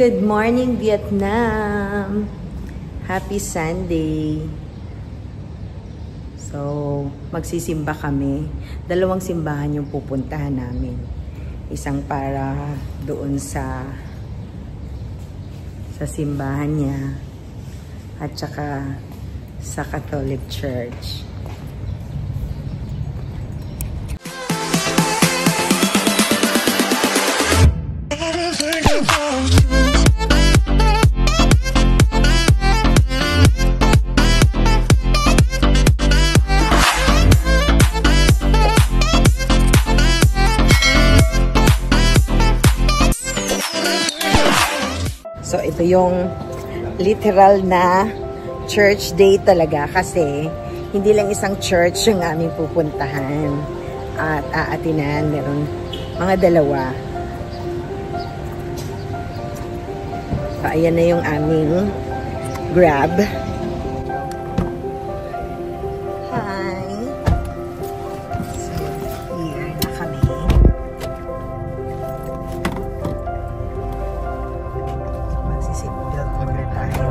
Good morning, Vietnam! Happy Sunday! So, magsisimba kami. Dalawang simbahan yung pupuntahan namin. Isang para doon sa simbahan niya at saka sa Catholic Church. So, ito yung literal na church day talaga kasi hindi lang isang church yung aming pupuntahan at aatinan. Meron mga dalawa. So, ayan na yung aming Grab. Hi! So, here na kami. Seatbelt muna tayo.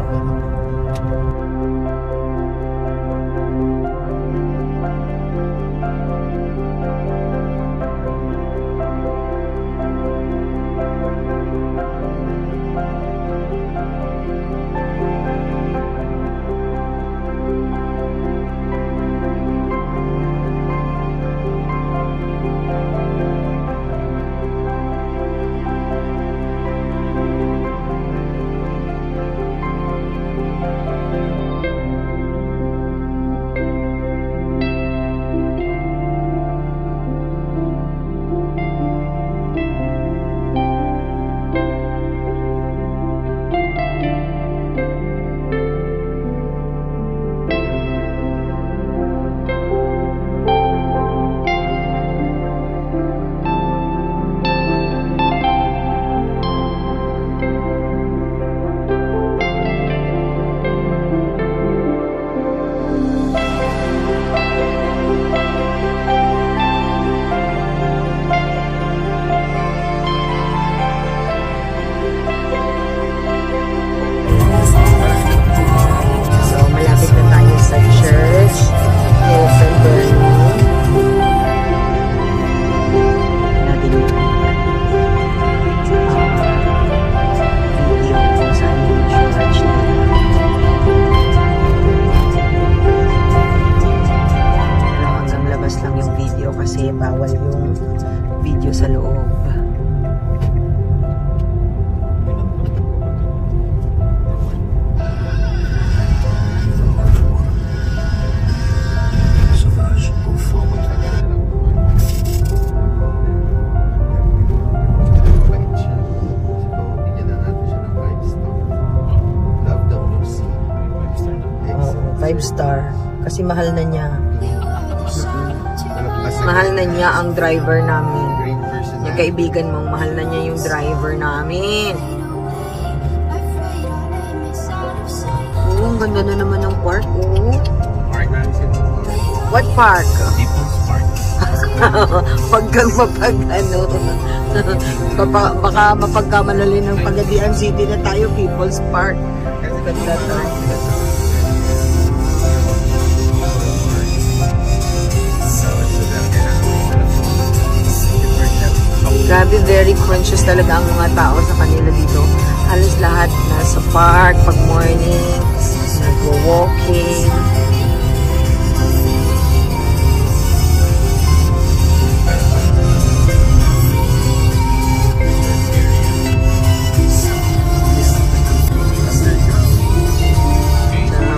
Kasi bawal yung video sa loob. Five star. Kasi mahal na niya. Mahal na niya ang driver namin. Yung kaibigan mong mahal na niya yung driver namin. Oh, ang ganda na naman ng park. Oh. What park? People's Park. Pag kang baka mapagkamalali ng Pagadian City na tayo, People's Park. Ganda to. Grabe, very conscious talaga ang mga tao sa kanila dito. Halos lahat nasa park, pag morning, nagwo-walking.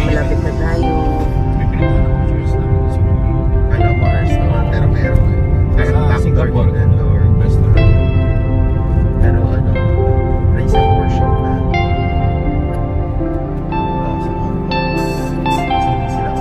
Malapit na tayo. Singapore. Sila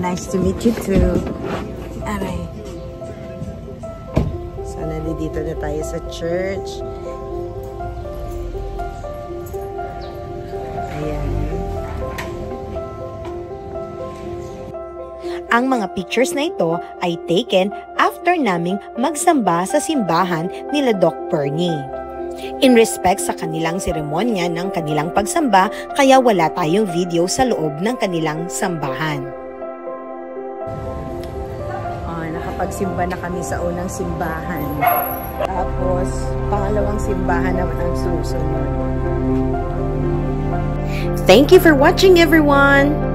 nice to meet you too. Aray. So, nandito na tayo sa church. Ayan. Ang mga pictures na ito ay taken after naming magsamba sa simbahan nila Doc Bernie. In respect sa kanilang seremonya ng kanilang pagsamba, kaya wala tayong video sa loob ng kanilang sambahan. Nakapagsimba na kami sa unang simbahan. Tapos, pangalawang simbahan naman ang susunod. Thank you for watching, everyone!